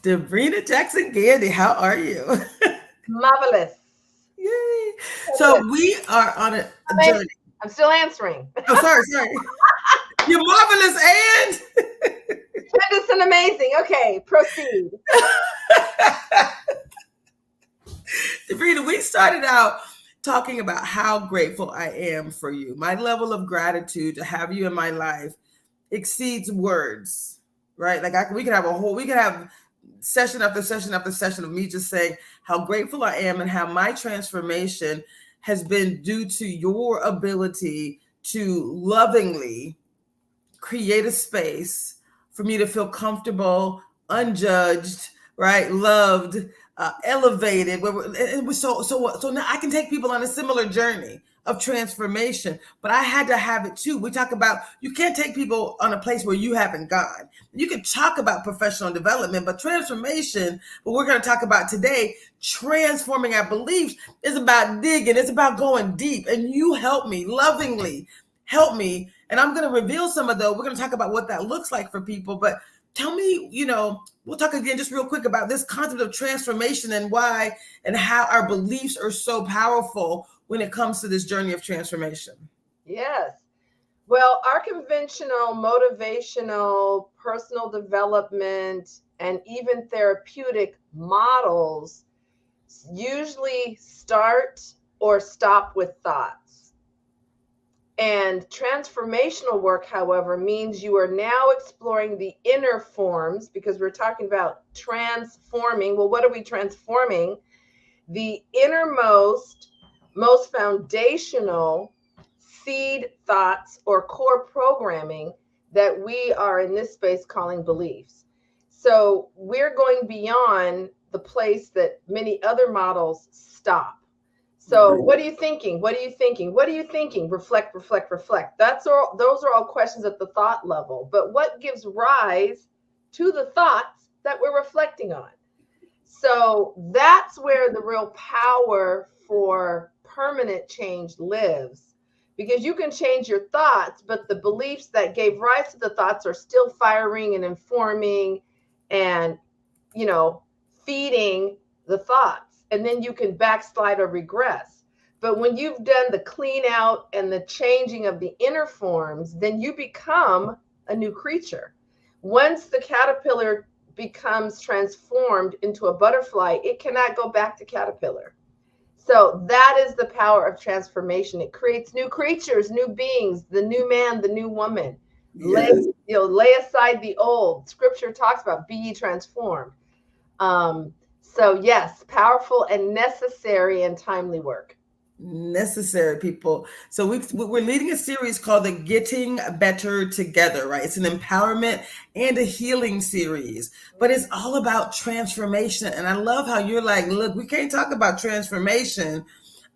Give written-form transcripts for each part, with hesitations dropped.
Debrena Jackson Gandy, how are you? Marvelous. Yay. Fabulous. So we are on a I mean, journey. I'm still answering. Oh, sorry. You're marvelous, and Tremendous and amazing. Okay, proceed. Debrena, we started out talking about how grateful I am for you. My level of gratitude to have you in my life exceeds words, right? We could have session after session after session of me just saying how grateful I am and how my transformation has been due to your ability to lovingly create a space for me to feel comfortable, unjudged, right, loved, elevated. So now I can take people on a similar journey of transformation, but I had to have it too. We talk about you can't take people on a place where you haven't gone. You can talk about professional development, but transformation, what we're going to talk about today, transforming our beliefs, is about digging. It's about going deep. And you help me lovingly help me. And I'm going to reveal some of those. We're going to talk about what that looks like for people. But tell me, we'll talk again just real quick about this concept of transformation and why and how our beliefs are so powerful when it comes to this journey of transformation. Yes. Well, our conventional, motivational, personal development, and even therapeutic models usually start or stop with thoughts. And transformational work, however, means you are now exploring the inner forms because we're talking about transforming. Well, what are we transforming? The innermost, most foundational seed thoughts or core programming that we are in this space calling beliefs. So we're going beyond the place that many other models stop. So what are you thinking? What are you thinking? What are you thinking? Reflect, reflect, reflect. Those are all questions at the thought level. But what gives rise to the thoughts that we're reflecting on? So that's where the real power for permanent change lives. Because you can change your thoughts, but the beliefs that gave rise to the thoughts are still firing and informing and, feeding the thoughts. And then you can backslide or regress. But when you've done the clean out and the changing of the inner forms, then you become a new creature. Once the caterpillar becomes transformed into a butterfly, it cannot go back to caterpillar. So that is the power of transformation. It creates new creatures, new beings, the new man, the new woman. Yes. Lay aside the old. Scripture talks about be ye transformed. So yes, powerful and necessary and timely work. Necessary, people. So we're leading a series called the Getting Better Together, right? It's an empowerment and a healing series, but it's all about transformation. And I love how you're like, look, we can't talk about transformation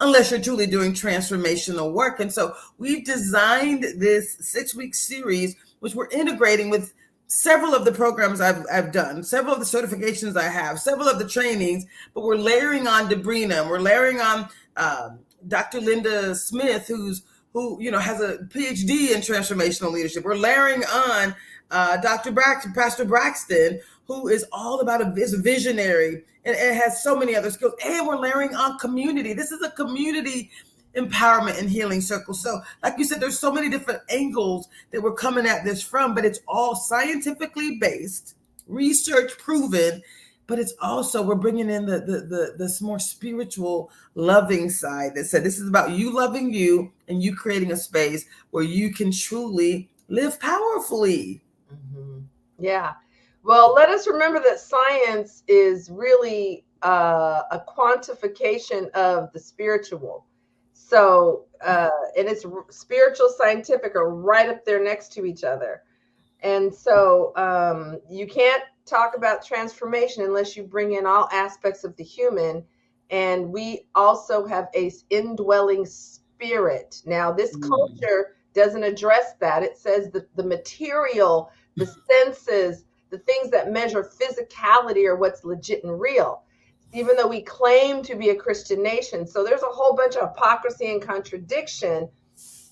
unless you're truly doing transformational work. And so we've designed this 6-week series, which we're integrating with several of the programs I've done, several of the certifications I have, several of the trainings, but we're layering on Debrena, and we're layering on Dr. Linda Smith, who has a PhD in transformational leadership. We're layering on Pastor Braxton, who is all about is a visionary and has so many other skills. And we're layering on community. This is a community empowerment and healing circle. So, like you said, there's so many different angles that we're coming at this from, but it's all scientifically based, research proven. But it's also we're bringing in this more spiritual, loving side that said this is about you loving you and you creating a space where you can truly live powerfully. Mm-hmm. Yeah. Well, let us remember that science is really a quantification of the spiritual. So, and it's spiritual, scientific are right up there next to each other. And so you can't talk about transformation unless you bring in all aspects of the human. And we also have a indwelling spirit. Now, this culture doesn't address that. It says that the material, the senses, the things that measure physicality are what's legit and real, even though we claim to be a Christian nation. So there's a whole bunch of hypocrisy and contradiction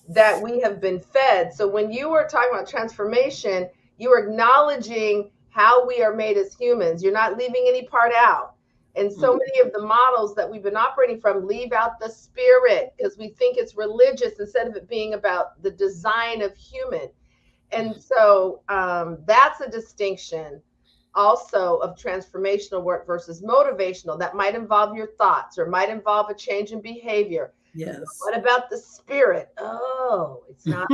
that we have been fed. So when you are talking about transformation, you are acknowledging how we are made as humans. You're not leaving any part out. And so many of the models that we've been operating from leave out the spirit because we think it's religious instead of it being about the design of human. And so that's a distinction also of transformational work versus motivational. That might involve your thoughts or might involve a change in behavior. Yes. What about the spirit? Oh, it's not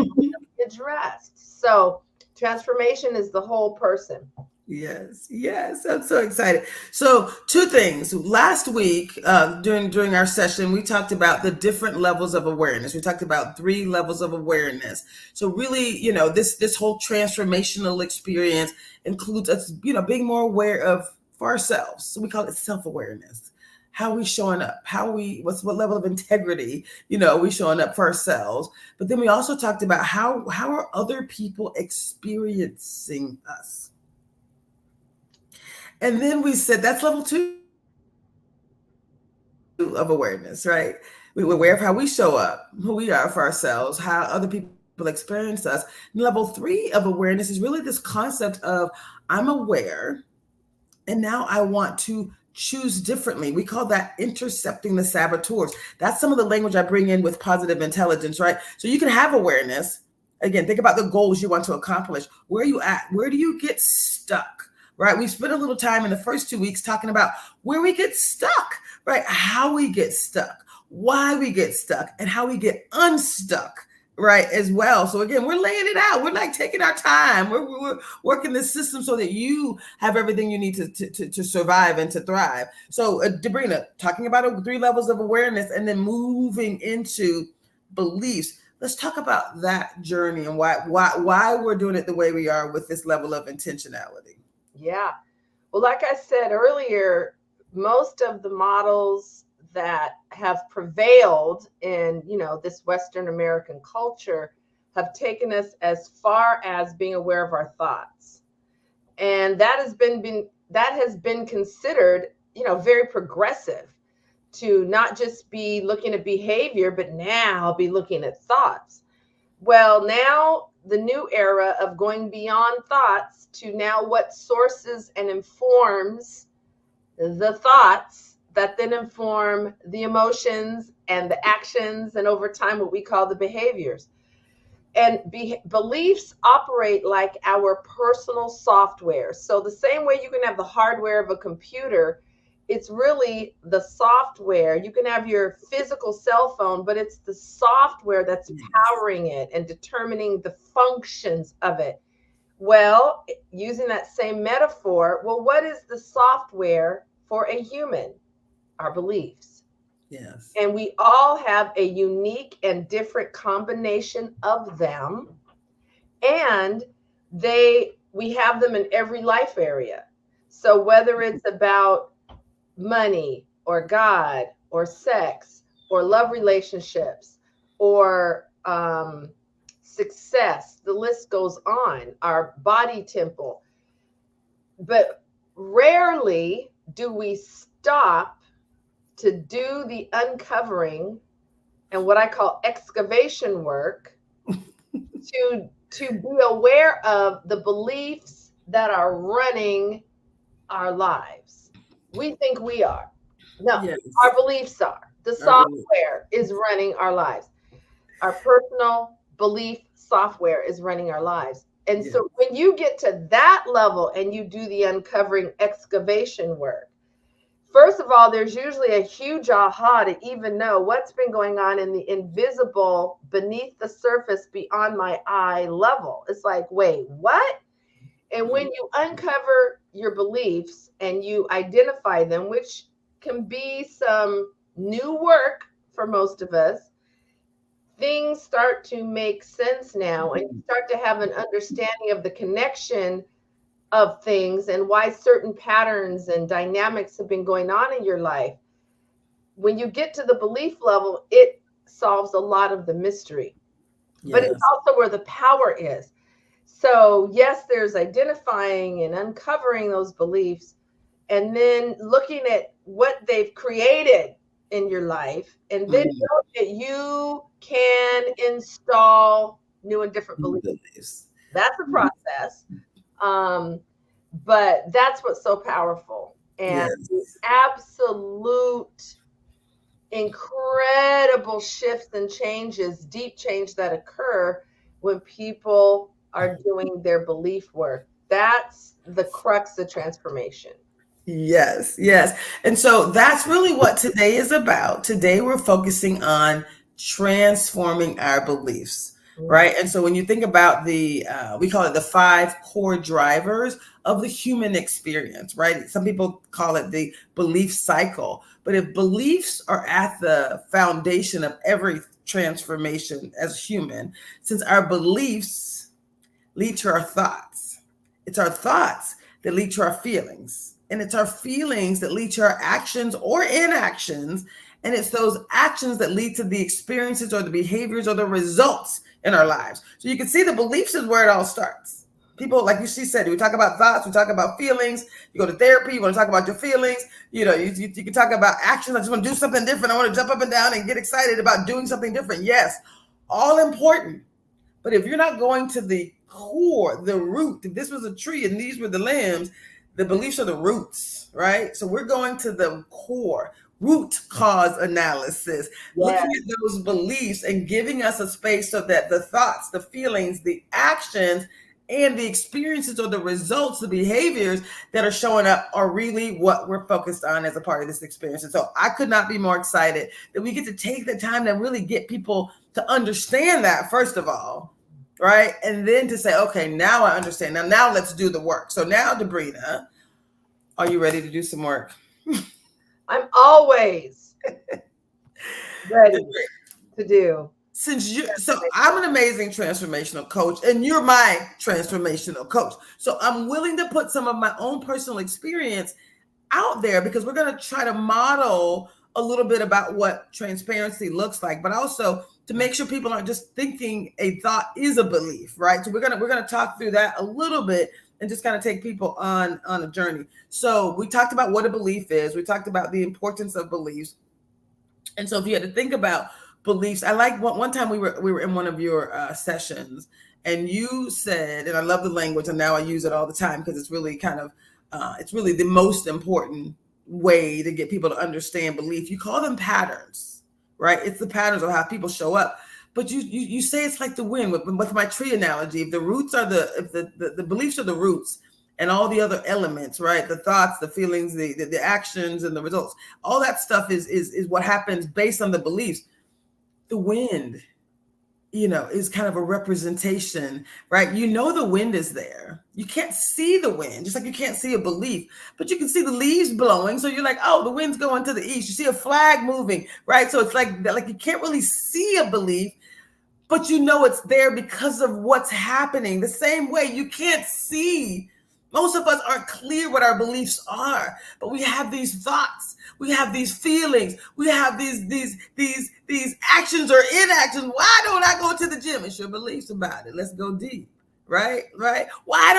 addressed. So transformation is the whole person. Yes, yes, I'm so excited. So, two things. Last week, during our session, we talked about the different levels of awareness. We talked about 3 levels of awareness. So, really, this whole transformational experience includes us, being more aware of for ourselves. So we call it self awareness. How we showing up? What level of integrity, we showing up for ourselves. But then we also talked about how are other people experiencing us. And then we said that's level 2 of awareness, right? We're aware of how we show up, who we are for ourselves, how other people experience us. And level 3 of awareness is really this concept of I'm aware, and now I want to choose differently. We call that intercepting the saboteurs. That's some of the language I bring in with positive intelligence, right? So you can have awareness. Again, think about the goals you want to accomplish. Where are you at? Where do you get stuck? Right? We spent a little time in the first 2 weeks talking about where we get stuck, right? How we get stuck, why we get stuck, and how we get unstuck, right? As well. So again, we're laying it out. We're like taking our time. We're working the system so that you have everything you need to survive and to thrive. So Debrena, talking about 3 levels of awareness and then moving into beliefs. Let's talk about that journey and why we're doing it the way we are with this level of intentionality. Yeah. Well, like I said earlier, most of the models that have prevailed in, this Western American culture have taken us as far as being aware of our thoughts. And that has been considered, very progressive to not just be looking at behavior, but now be looking at thoughts. Well, now the new era of going beyond thoughts to now what sources and informs the thoughts that then inform the emotions and the actions, and over time, what we call the behaviors. And beliefs operate like our personal software. So, the same way you can have the hardware of a computer, it's really the software. You can have your physical cell phone, but it's the software that's powering it and determining the functions of it. Well, using that same metaphor, well, what is the software for a human? Our beliefs. Yes. And we all have a unique and different combination of them. And we have them in every life area. So whether it's about money or God or sex or love relationships or success, the list goes on, our body temple. But rarely do we stop to do the uncovering and what I call excavation work to be aware of the beliefs that are running our lives. We think we are. No, Yes. our beliefs are. The software is running our lives. Our personal belief software is running our lives. And so when you get to that level and you do the uncovering excavation work, first of all, there's usually a huge aha to even know what's been going on in the invisible beneath the surface beyond my eye level. It's like, wait, what? And when you uncover your beliefs and you identify them, which can be some new work for most of us, things start to make sense now, and you start to have an understanding of the connection of things and why certain patterns and dynamics have been going on in your life. When you get to the belief level, it solves a lot of the mystery, but it's also where the power is. So yes, there's identifying and uncovering those beliefs and then looking at what they've created in your life, and then know that you can install new and different beliefs. That's a process. But that's what's so powerful. And the Yes. absolute incredible shifts and changes, deep change that occur when people are doing their belief work. That's the crux of transformation. Yes, yes. And so that's really what today is about. Today we're focusing on transforming our beliefs, Mm. right? And so when you think about we call it the five core drivers of the human experience, right? Some people call it the belief cycle. But if beliefs are at the foundation of every transformation as human, since our beliefs lead to our thoughts. It's our thoughts that lead to our feelings. And it's our feelings that lead to our actions or inactions. And it's those actions that lead to the experiences or the behaviors or the results in our lives. So you can see the beliefs is where it all starts. People, like she said, we talk about thoughts, we talk about feelings. You go to therapy, you want to talk about your feelings. You can talk about actions. I just want to do something different. I want to jump up and down and get excited about doing something different. Yes, all important. But if you're not going to the core, the root, if this was a tree and these were the limbs, the beliefs are the roots, right? So we're going to the core, root cause analysis, Yeah. looking at those beliefs and giving us a space so that the thoughts, the feelings, the actions, and the experiences or the results, the behaviors that are showing up are really what we're focused on as a part of this experience. And so I could not be more excited that we get to take the time to really get people to understand that, first of all, right? And then to say, okay, now I understand. Now let's do the work. So now, Debrena, are you ready to do some work? I'm always ready to do. So I'm an amazing transformational coach and you're my transformational coach. So I'm willing to put some of my own personal experience out there because we're going to try to model a little bit about what transparency looks like, but also to make sure people aren't just thinking a thought is a belief, right? So we're going to talk through that a little bit and just kind of take people on a journey. So we talked about what a belief is. We talked about the importance of beliefs. And so if you had to think about beliefs, I like one time we were in one of your sessions and you said, and I love the language and now I use it all the time because it's really kind of it's really the most important way to get people to understand belief. You call them patterns, right? It's the patterns of how people show up. But you say it's like the wind with my tree analogy. If the roots are the beliefs are the roots, and all the other elements, right? The thoughts, the feelings, the actions, and the results. All that stuff is what happens based on the beliefs. The wind, is kind of a representation, right? The wind is there. You can't see the wind, just like you can't see a belief, but you can see the leaves blowing. So you're like, oh, the wind's going to the east. You see a flag moving, right? So it's like you can't really see a belief, but it's there because of what's happening. The same way you can't see. Most of us aren't clear what our beliefs are, but we have these thoughts, we have these feelings, we have these actions or inactions. Why don't I go to the gym? It's your beliefs about it. Let's go deep, right? Right? Why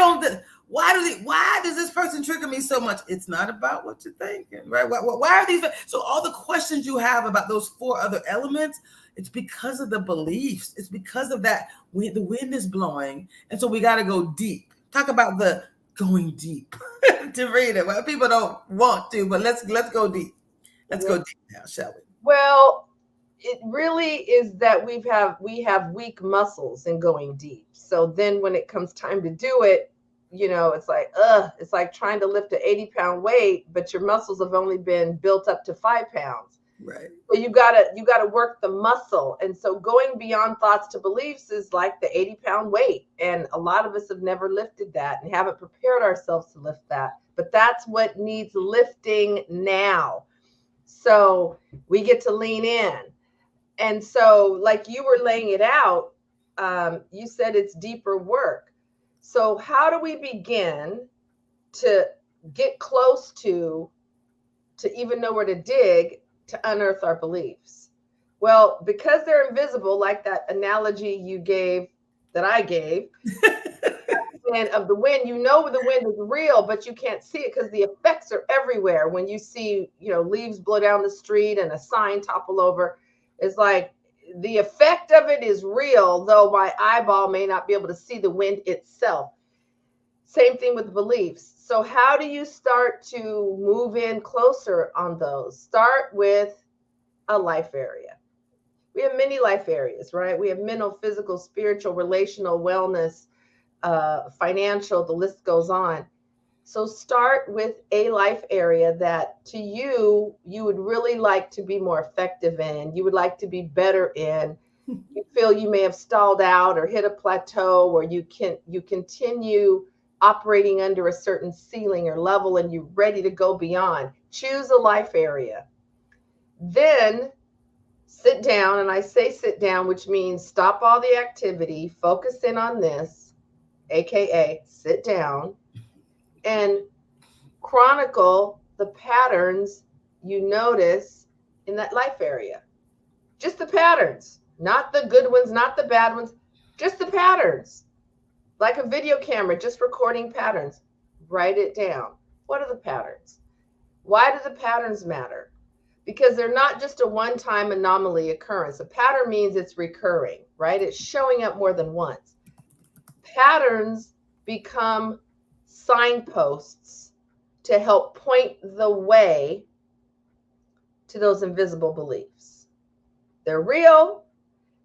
does this person trigger me so much? It's not about what you're thinking, right? Why are these? So all the questions you have about those four other elements, it's because of the beliefs. It's because of that. The wind is blowing, and so we got to go deep. Talk about the going deep to read it. Well, people don't want to, but let's go deep. Let's go deep now, shall we? Well, it really is that we have weak muscles in going deep. So then when it comes time to do it, it's like trying to lift an 80-pound weight, but your muscles have only been built up to 5 pounds. Right. So you gotta work the muscle. And so going beyond thoughts to beliefs is like the 80-pound weight. And a lot of us have never lifted that and haven't prepared ourselves to lift that. But that's what needs lifting now. So we get to lean in. And so, like you were laying it out, you said it's deeper work. So how do we begin to get close to even know where to dig to unearth our beliefs? Well, because they're invisible, like that analogy you gave that I gave, and of the wind, the wind is real, but you can't see it because the effects are everywhere. When you see, leaves blow down the street and a sign topple over, it's like the effect of it is real, though my eyeball may not be able to see the wind itself. Same thing with beliefs. So how do you start to move in closer on those? Start with a life area. We have many life areas, right? We have mental, physical, spiritual, relational, wellness, financial, the list goes on. So start with a life area that to you would really like to be more effective in, you would like to be better in. You feel you may have stalled out or hit a plateau, or you continue operating under a certain ceiling or level and you're ready to go beyond. Choose a life area. Then sit down, and I say sit down, which means stop all the activity, focus in on this, aka sit down, and chronicle the patterns you notice in that life area. Just the patterns, not the good ones, not the bad ones, just the patterns. Like a video camera, just recording patterns. Write it down. What are the patterns? Why do the patterns matter? Because they're not just a one-time anomaly occurrence. A pattern means it's recurring, right? It's showing up more than once. Patterns become signposts to help point the way to those invisible beliefs. They're real.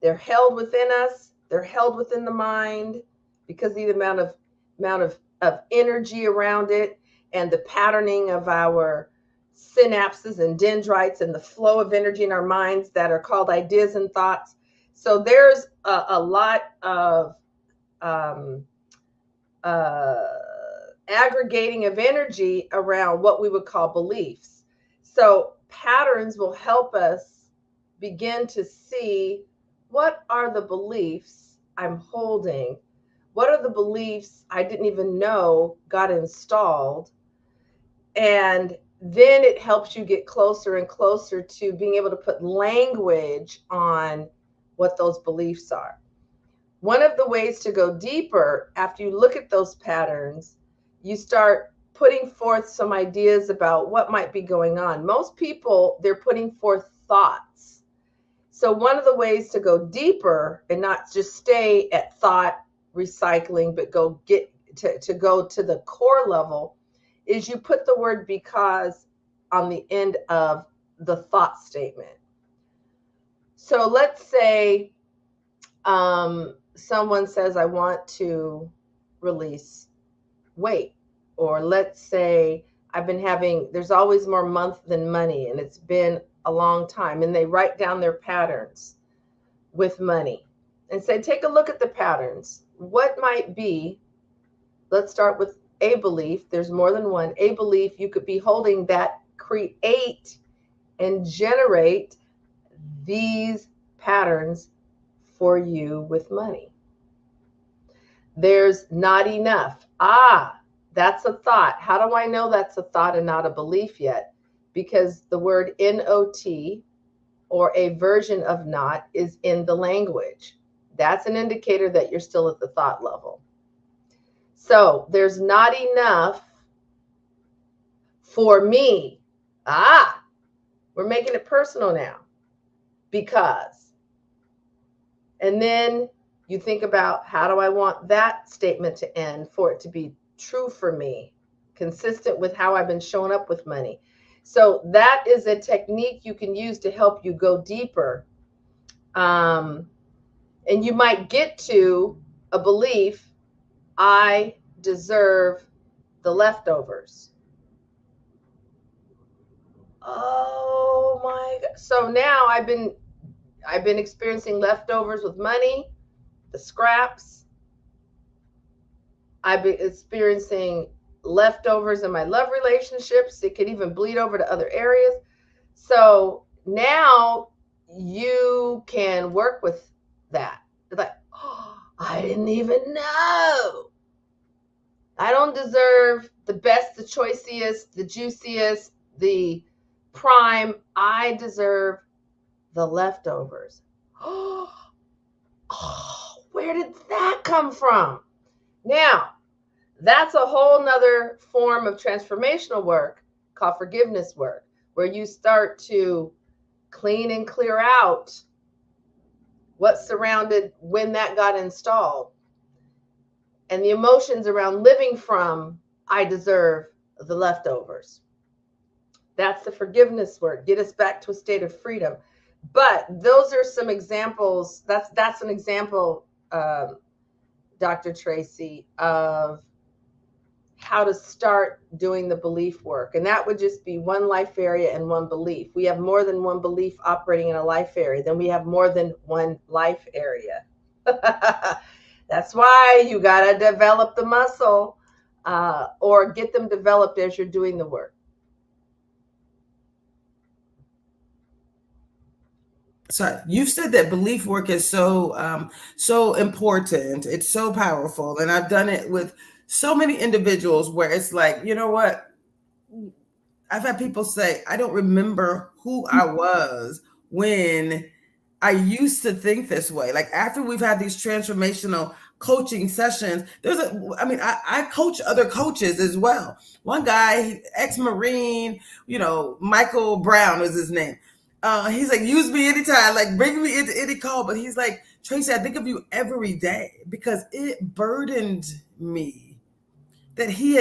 They're held within us. They're held within the mind because of the amount of energy around it and the patterning of our synapses and dendrites and the flow of energy in our minds that are called ideas and thoughts. So there's a lot of aggregating of energy around what we would call beliefs. So patterns will help us begin to see, what are the beliefs I'm holding? What are the beliefs I didn't even know got installed? And then it helps you get closer and closer to being able to put language on what those beliefs are. One of the ways to go deeper after you look at those patterns, you start putting forth some ideas about what might be going on. Most people, they're putting forth thoughts. So one of the ways to go deeper and not just stay at thought recycling, but go to the core level, is you put the word because on the end of the thought statement. So let's say someone says, I want to release weight. Or let's say there's always more month than money, and it's been a long time, and they write down their patterns with money and say, take a look at the patterns. What might be, let's start with a belief. There's more than one. A belief you could be holding that create and generate these patterns for you with money. There's not enough. That's a thought. How do I know that's a thought and not a belief yet? Because the word not, or a version of not, is in the language. That's an indicator that you're still at the thought level. So there's not enough for me. We're making it personal now. Because. And then you think about, how do I want that statement to end for it to be true for me, consistent with how I've been showing up with money. So that is a technique you can use to help you go deeper. And you might get to a belief, I deserve the leftovers. Oh my God. So now I've been experiencing leftovers with money, the scraps. I've been experiencing leftovers in my love relationships. It could even bleed over to other areas. So now you can work with that. It's like, I didn't even know. I don't deserve the best, the choicest, the juiciest, the prime. I deserve the leftovers. Where did that come from? Now, that's a whole nother form of transformational work called forgiveness work, where you start to clean and clear out what surrounded when that got installed. and the emotions around living from I deserve the leftovers. That's the forgiveness work. Get us back to a state of freedom. But those are some examples. That's an example, Dr. Traci, of how to start doing the belief work. And that would just be one life area and one belief. We have more than one belief operating in a life area, then we have more than one life area. That's why you got to develop the muscle, or get them developed as you're doing the work. Sorry, you've said that belief work is so important. It's so powerful, and I've done it with so many individuals where it's like, you know what? I've had people say, I don't remember who I was when I used to think this way. Like after we've had these transformational coaching sessions, I coach other coaches as well. One guy, ex-Marine, Michael Brown was his name. He's like, use me anytime, like bring me into any call. But he's like, Traci, I think of you every day because it burdened me. That he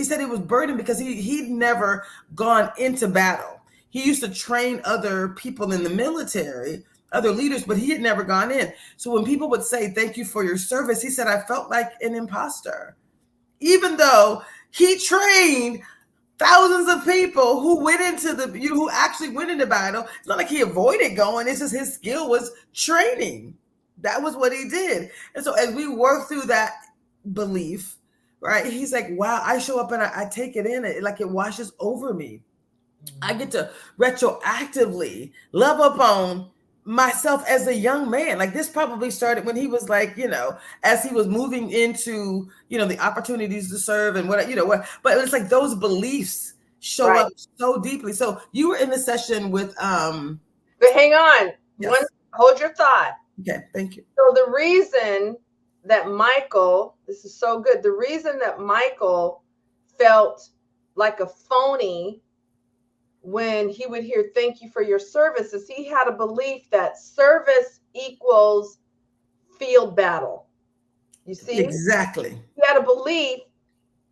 said it was burdened because he'd never gone into battle. He used to train other people in the military, other leaders, but he had never gone in. So when people would say, thank you for your service, he said, I felt like an imposter. Even though he trained thousands of people who who actually went into battle. It's not like he avoided going. It's just his skill was training. That was what he did. And so as we work through that belief, right, he's like, wow, I show up and I take it in, like it washes over me. I get to retroactively love upon myself as a young man. Like this probably started when he was like, as he was moving into, the opportunities to serve and what, but it's like those beliefs show up so deeply. So you were in the session with, but hang on, yes. Hold your thought. Okay. Thank you. So the reason that Michael, this is so good. The reason that Michael felt like a phony when he would hear thank you for your service is he had a belief that service equals field battle. You see? Exactly. He had a belief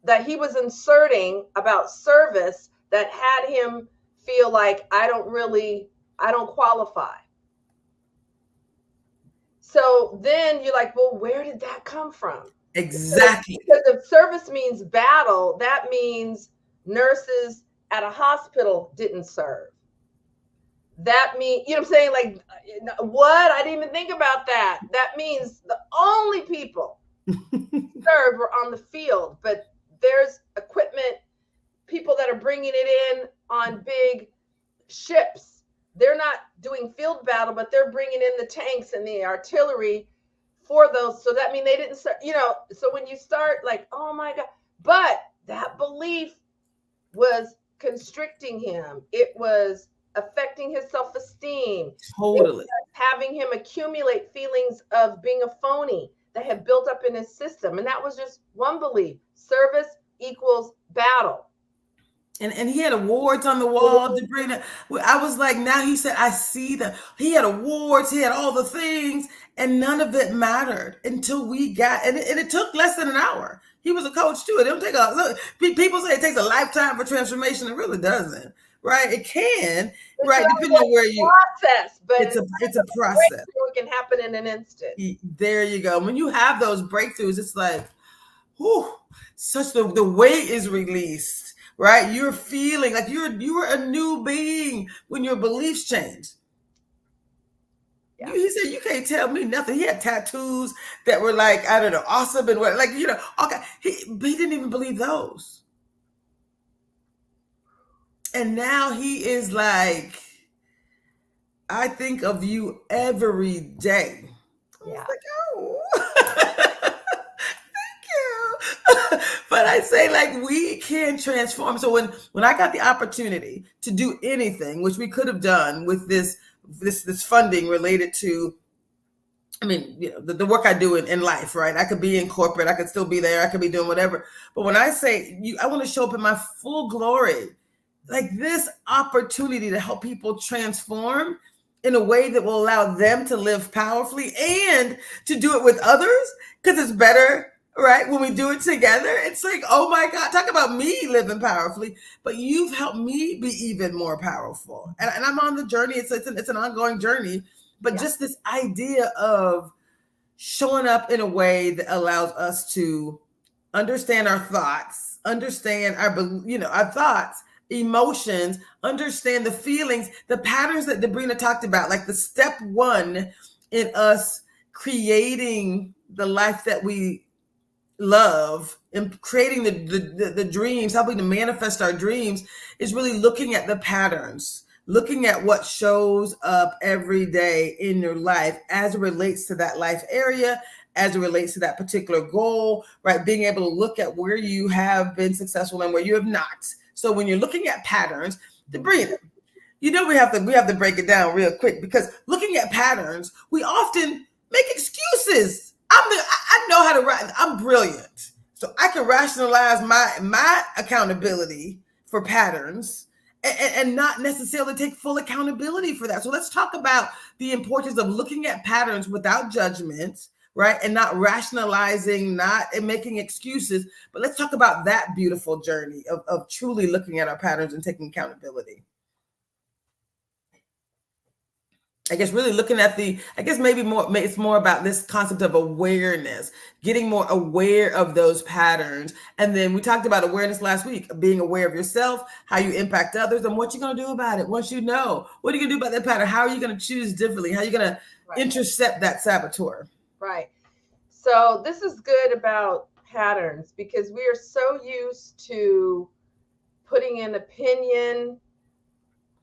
that he was inserting about service that had him feel like I don't qualify. So then you're like, well, where did that come from? Exactly. Because if service means battle, that means nurses at a hospital didn't serve. That means, you know what I'm saying? Like, what? I didn't even think about that. That means the only people served were on the field, but there's equipment, people that are bringing it in on big ships. They're not doing field battle, but they're bringing in the tanks and the artillery for those. So that means they didn't serve, so when you start like, oh my God, but that belief was constricting him. It was affecting his self-esteem. Totally. Having him accumulate feelings of being a phony that had built up in his system. And that was just one belief. Service equals battle. And he had awards on the wall, Debrena. I was like, now he said, I see that he had awards, he had all the things, and none of it mattered until we got, and it took less than an hour. He was a coach too. It don't take people say it takes a lifetime for transformation. It really doesn't, right? It can, it's right? Depending on where you process, but it's a process. It can happen in an instant. There you go. When you have those breakthroughs, it's like, whew, such the weight is released. Right? You're feeling like you were a new being when your beliefs changed. Yeah. He said, you can't tell me nothing. He had tattoos that were like, I don't know, awesome and what, like, okay. He didn't even believe those. And now he is like, I think of you every day. Yeah. I was like, oh. But I say, like, we can transform. So when I got the opportunity to do anything, which we could have done with this funding related to, the work I do in life, right? I could be in corporate, I could still be there, I could be doing whatever. But when I say I want to show up in my full glory, like this opportunity to help people transform in a way that will allow them to live powerfully and to do it with others, because it's better. right? When we do it together, it's like, oh my God, talk about me living powerfully, but you've helped me be even more powerful. And I'm on the journey. It's an ongoing journey, but Yeah. just this idea of showing up in a way that allows us to understand our thoughts, understand our thoughts, emotions, understand the feelings, the patterns that Debrena talked about, like the step one in us creating the life that we love and creating the dreams, helping to manifest our dreams, is really looking at the patterns, looking at what shows up every day in your life as it relates to that life area, as it relates to that particular goal, right? Being able to look at where you have been successful and where you have not. So when you're looking at patterns, Debrena, we have to break it down real quick, because looking at patterns, we often make excuses. I know how to write. I'm brilliant, so I can rationalize my accountability for patterns, and not necessarily take full accountability for that. So let's talk about the importance of looking at patterns without judgment, right? And not rationalizing, not making excuses. But let's talk about that beautiful journey of truly looking at our patterns and taking accountability. I guess really looking at maybe it's more about this concept of awareness, getting more aware of those patterns. And then we talked about awareness last week, being aware of yourself, how you impact others, and what you're going to do about it. Once you know, what are you going to do about that pattern? How are you going to choose differently? How are you going to intercept that saboteur? Right. So this is good about patterns, because we are so used to putting an opinion,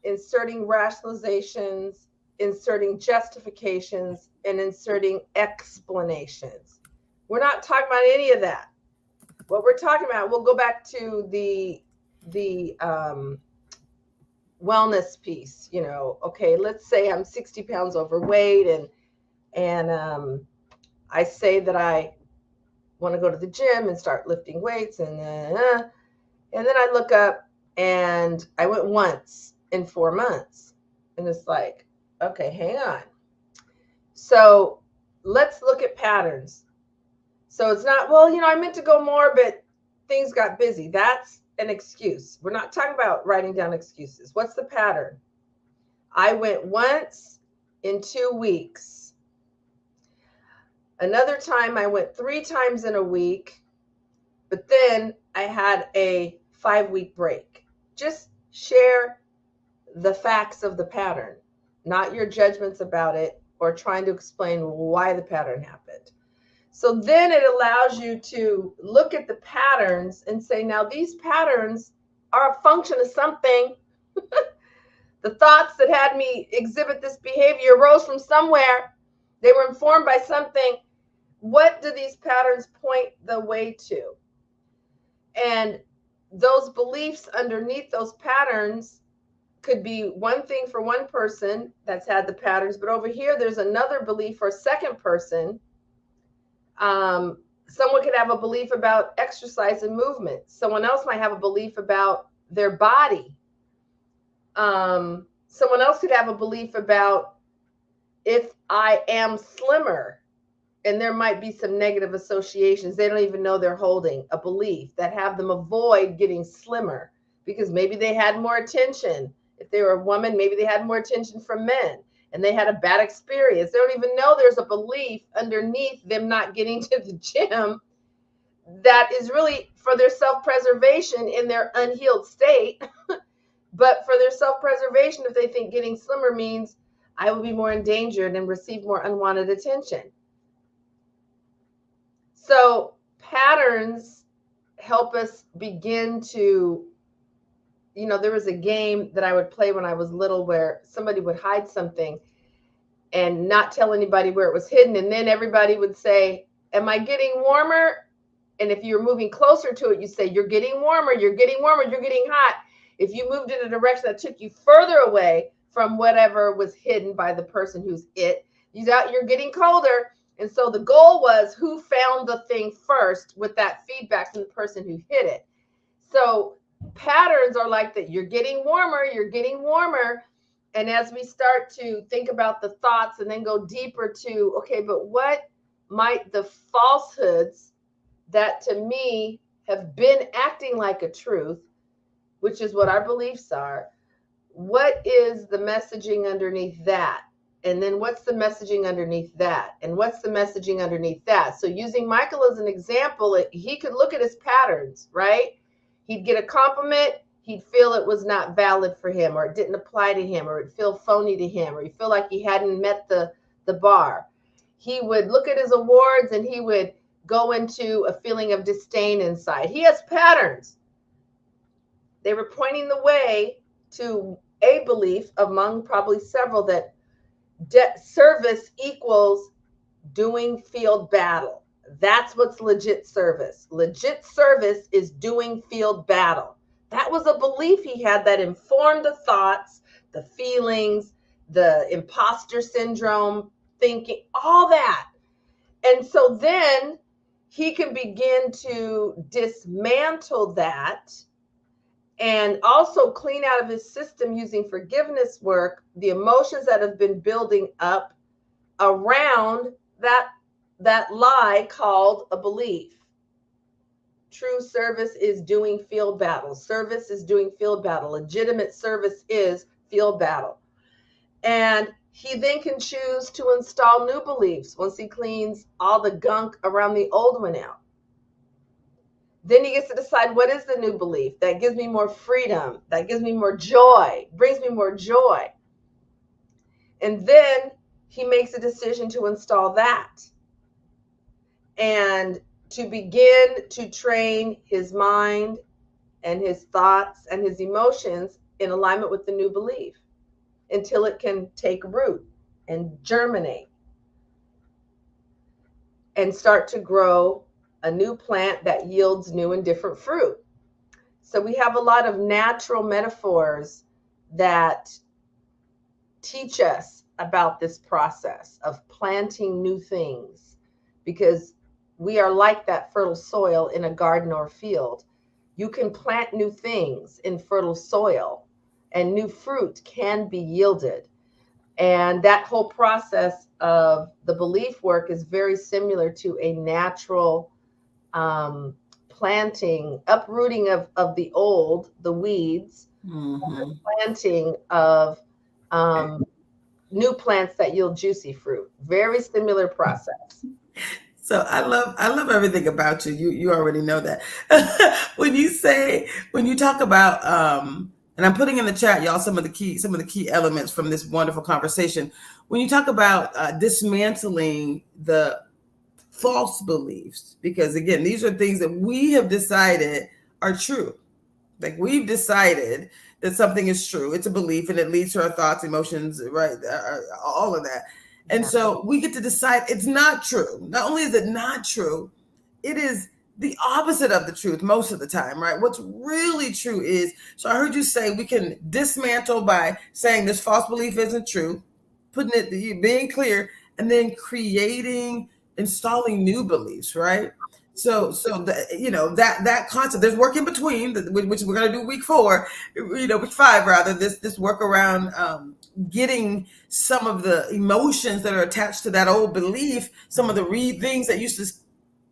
inserting rationalizations, inserting justifications, and inserting explanations. We're not talking about any of that. What we're talking about, we'll go back to the wellness piece. Okay, let's say I'm 60 pounds overweight, and I say that I want to go to the gym and start lifting weights, and then I look up and I went once in 4 months, and it's like, okay, hang on. So let's look at patterns. So it's not, well, I meant to go more, but things got busy. That's an excuse. We're not talking about writing down excuses. What's the pattern? I went once in 2 weeks. Another time I went 3 times in a week, but then I had a 5-week break. Just share the facts of the pattern, not your judgments about it or trying to explain why the pattern happened. So then it allows you to look at the patterns and say, now these patterns are a function of something. The thoughts that had me exhibit this behavior arose from somewhere. They were informed by something. What do these patterns point the way to? And those beliefs underneath those patterns could be one thing for one person that's had the patterns, but over here there's another belief for a second person. Someone could have a belief about exercise and movement. Someone else might have a belief about their body. Someone else could have a belief about if I am slimmer, and there might be some negative associations. They don't even know they're holding a belief that have them avoid getting slimmer, because maybe they had more attention. If they were a woman, maybe they had more attention from men and they had a bad experience. They don't even know there's a belief underneath them not getting to the gym that is really for their self-preservation in their unhealed state. But for their self-preservation, if they think getting slimmer means I will be more endangered and receive more unwanted attention. So patterns help us begin to, there was a game that I would play when I was little where somebody would hide something and not tell anybody where it was hidden. And then everybody would say, am I getting warmer? And if you're moving closer to it, you say, you're getting warmer, you're getting warmer, you're getting hot. If you moved in a direction that took you further away from whatever was hidden by the person who's you're getting colder. And so the goal was who found the thing first with that feedback from the person who hid it. So patterns are like that. You're getting warmer, you're getting warmer. And as we start to think about the thoughts and then go deeper to, okay, but what might the falsehoods that to me have been acting like a truth, which is what our beliefs are. What is the messaging underneath that? And then what's the messaging underneath that? And what's the messaging underneath that? So using Michael as an example, he could look at his patterns, right? He'd get a compliment, he'd feel it was not valid for him, or it didn't apply to him, or it'd feel phony to him, or he'd feel like he hadn't met the bar. He would look at his awards and he would go into a feeling of disdain inside. He has patterns. They were pointing the way to a belief among probably several that service equals doing field battle. That's what's legit service. Legit service is doing field battle. That was a belief he had that informed the thoughts, the feelings, the imposter syndrome thinking, all that. And so then he can begin to dismantle that and also clean out of his system using forgiveness work the emotions that have been building up around that lie called a belief. True service is doing field battle. Service is doing field battle. Legitimate service is field battle. And he then can choose to install new beliefs once he cleans all the gunk around the old one out. Then he gets to decide, what is the new belief that gives me more freedom, that gives me more joy, brings me more joy. And then he makes a decision to install that and to begin to train his mind and his thoughts and his emotions in alignment with the new belief until it can take root and germinate and start to grow a new plant that yields new and different fruit. So we have a lot of natural metaphors that teach us about this process of planting new things, because we are like that fertile soil in a garden or field. You can plant new things in fertile soil and new fruit can be yielded. And that whole process of the belief work is very similar to a natural planting, uprooting of the old, the weeds, planting of new plants that yield juicy fruit. Very similar process. So I love everything about you. You already know that. when you talk about and I'm putting in the chat, y'all, some of the key elements from this wonderful conversation. When you talk about dismantling the false beliefs, because again, these are things that we have decided are true. Like we've decided that something is true. It's a belief and it leads to our thoughts, emotions, right? All of that. And so we get to decide it's not true. Not only is it not true, it is the opposite of the truth most of the time, right? What's really true is, so I heard you say we can dismantle by saying this false belief isn't true, being clear, and then installing new beliefs, right? So that concept, there's work in between, which we're going to do week 4, week 5 rather, this work around getting some of the emotions that are attached to that old belief, some of the things that used to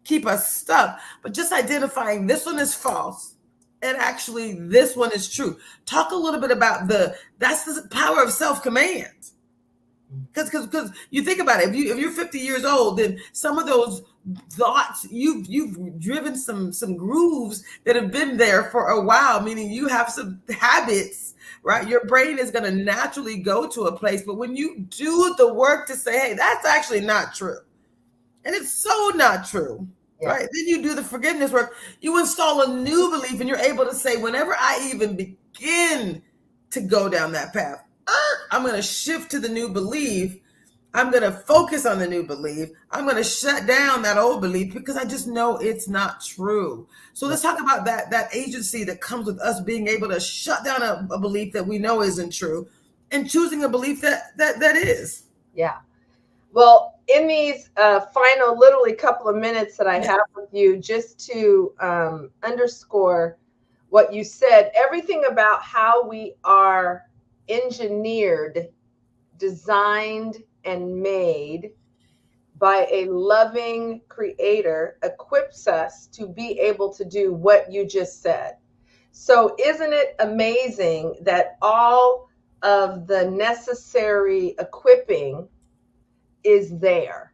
keep us stuck, but just identifying this one is false and actually this one is true. Talk a little bit about that's the power of self-command. Because you think about it, if you're 50 years old, then some of those thoughts you've driven some grooves that have been there for a while, meaning you have some habits, right? Your brain is going to naturally go to a place, but when you do the work to say, hey, that's actually not true, and it's so not true, right? Then you do the forgiveness work, you install a new belief, and you're able to say, whenever I even begin to go down that path, I'm going to shift to the new belief. I'm going to focus on the new belief. I'm going to shut down that old belief because I just know it's not true. So let's talk about that agency that comes with us being able to shut down a belief that we know isn't true and choosing a belief that is. Yeah. Well, in these final literally couple of minutes that I have with you, just to underscore what you said, everything about how we are engineered, designed, and made by a loving creator equips us to be able to do what you just said. So isn't it amazing that all of the necessary equipping is there?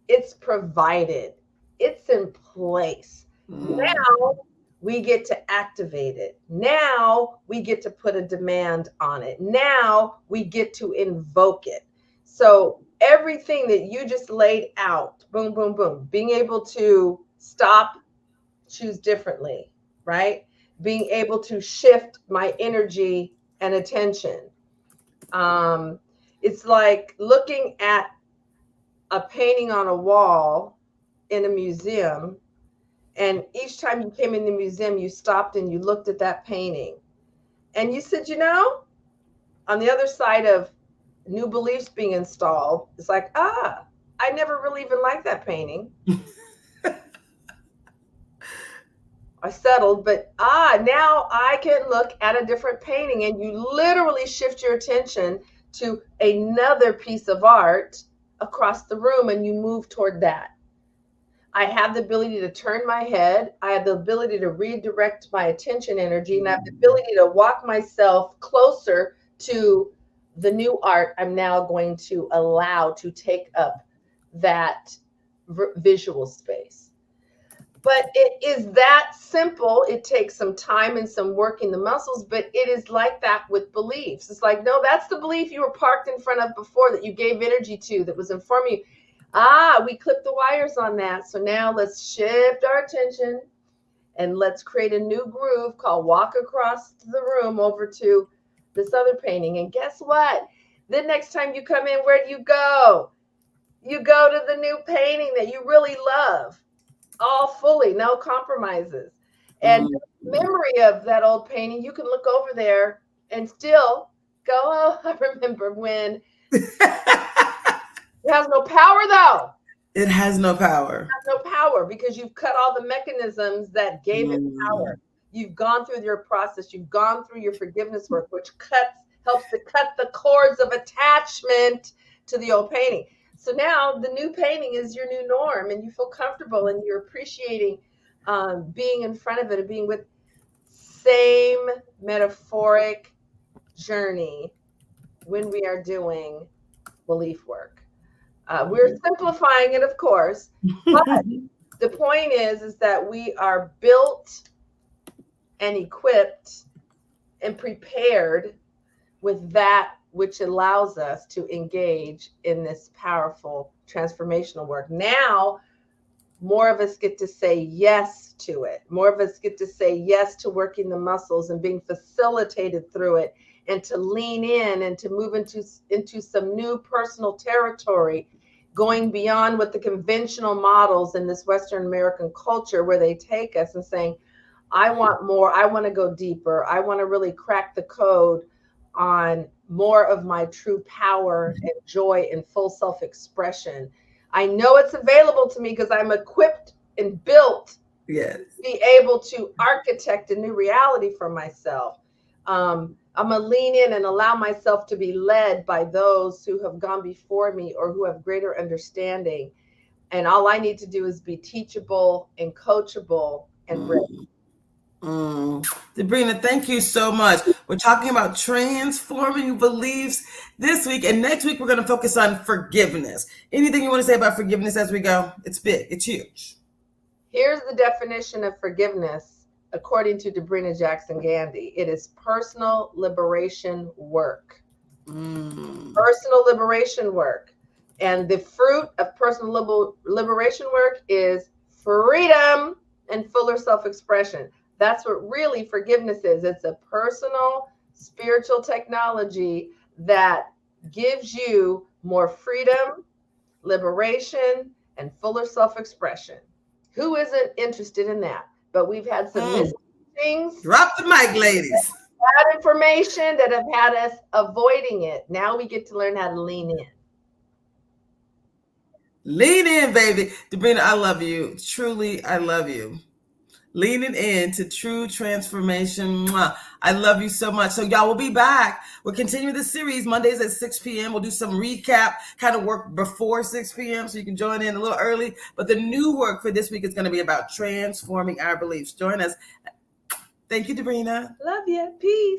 It's provided. It's in place. Now we get to activate it. Now we get to put a demand on it. Now we get to invoke it. So everything that you just laid out, boom, boom, boom, being able to stop, choose differently, right? Being able to shift my energy and attention. It's like looking at a painting on a wall in a museum, and each time you came in the museum, you stopped and you looked at that painting. And you said, on the other side of new beliefs being installed, it's like, I never really even liked that painting. I settled, but now I can look at a different painting, and you literally shift your attention to another piece of art across the room, and you move toward that. I have the ability to turn my head. I have the ability to redirect my attention energy, and I have the ability to walk myself closer to the new art I'm now going to allow to take up that visual space. But it is that simple. It takes some time and some working the muscles, but it is like that with beliefs. It's like, no, that's the belief you were parked in front of before that you gave energy to, that was informing you. We clipped the wires on that. So now let's shift our attention and let's create a new groove called walk across the room over to this other painting. And guess what? The next time you come in, where do you go? You go to the new painting that you really love. All fully, no compromises. And memory of that old painting, you can look over there and still go, I remember when. It has no power, though. It has no power. It has no power because you've cut all the mechanisms that gave it power. You've gone through your process. You've gone through your forgiveness work, which helps to cut the cords of attachment to the old painting. So now the new painting is your new norm, and you feel comfortable, and you're appreciating being in front of it and being with. Same metaphoric journey when we are doing belief work. We're simplifying it, of course, but the point is that we are built and equipped and prepared with that which allows us to engage in this powerful transformational work. Now, more of us get to say yes to it. More of us get to say yes to working the muscles and being facilitated through it, and to lean in and to move into some new personal territory, going beyond what the conventional models in this Western American culture, where they take us and saying, I want more, I want to go deeper, I want to really crack the code on more of my true power and joy and full self-expression. I know it's available to me because I'm equipped and built to be able to architect a new reality for myself. I'm going to lean in and allow myself to be led by those who have gone before me or who have greater understanding. And all I need to do is be teachable and coachable and ready. Debrena, thank you so much. We're talking about transforming beliefs this week, and next week we're going to focus on forgiveness. Anything you want to say about forgiveness as we go? It's big, it's huge. Here's the definition of forgiveness according to Debrena Jackson Gandy. It is personal liberation work. Personal liberation work. And the fruit of personal liberation work is freedom and fuller self-expression. That's what really forgiveness is. It's a personal spiritual technology that gives you more freedom, liberation, and fuller self-expression. Who isn't interested in that? But we've had some missing things. Drop the mic, ladies. Bad information that have had us avoiding it. Now we get to learn how to lean in. Lean in, baby. Debrena, I love you. Truly, I love you. leaning into true transformation. Mwah. I love you so much. So y'all, will be back. We'll continue the series Mondays at 6 p.m. We'll do some recap, kind of work before 6 p.m. so you can join in a little early. But the new work for this week is going to be about transforming our beliefs. Join us. Thank you, Debrena. Love you. Peace.